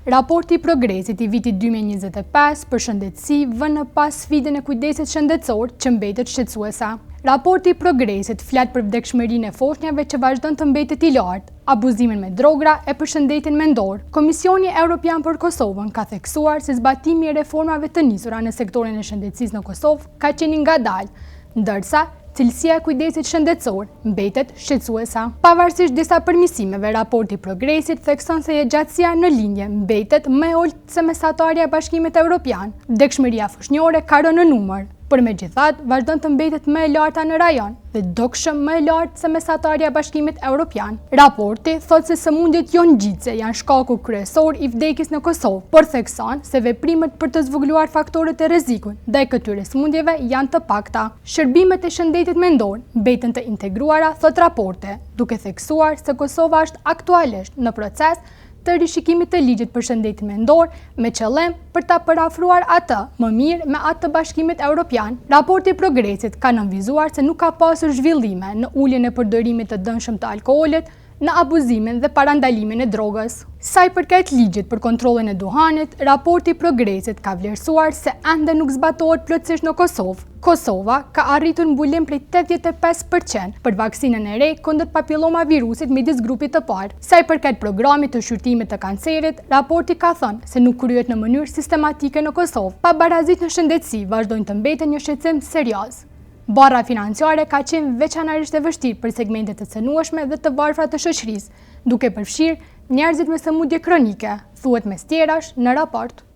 Raporti i progresit i vitit 2025 për shëndetësi vën në pas sfidën e kujdesit shëndetësor që mbetet shqetësuese. Raporti i progresit flet për vdekshmërinë e foshnjave që vazhdon të mbetet i lartë, abuzimin me drogra e përshëndetin mendor. Komisioni Evropian për Kosovën ka theksuar se zbatimi i reformave të nisura në sektorin e shëndetësisë në Kosovë ka qenë i ngadalë, ndërsa cilësia e kujdesit shëndetësor mbetet shqetësuese. Pavarësisht disa përmirësimeve, raporti i progresit thekson se gjatësia në lindje mbetet më e ulët se mesatarja e Bashkimit Evropian. Vdekshmëria foshnjore ka rënë në numër, por megjithatë vazhdon të mbetet më e larta në rajon dhe dukshëm më e lartë se mesatarja e Bashkimit Evropian. Raporti thotë se sëmundjet jo ngjitse janë shkaku kryesor i vdekjes në Kosovë, por thekson se veprimet për të zvogëluar faktorët e rrezikut ndaj këtyre sëmundjeve janë të pakta. Shërbimet e shëndetit mendor mbeten të integruara, thot raporti, duke theksuar se Kosova është aktualisht në proces të rishikimit të ligjit për shëndetin mendor me qëllim për ta përafruar atë më mirë me atë të Bashkimit Evropian. Raporti i progresit ka nënvizuar se nuk ka pasur zhvillime në uljen e përdorimit të dëmshëm të alkoolit, në abuzimin dhe parandalimin e drogës. Sa i përket ligjit për kontrollin e duhanit, raporti i progresit ka vlerësuar se ende nuk zbatohet plotësisht në Kosovë. Kosova ka arritur mbulim prej 85% për vaksinën e re kundër papillomavirusit midis grupit të parë. Sa i përket programit të shqyrtimit të kancerit, raporti ka thënë se nuk kryhet në mënyrë sistematike në Kosovë. Pabarazitë në shëndetësi vazhdojnë të mbeten një shqetësim serioz. Barra financiare ka qenë veçanërisht e vështirë për segmentet të cënueshme dhe të varfra të shoqërisë, duke përfshirë njerëzit me sëmundje kronike, thuhet mes tjerash në raport.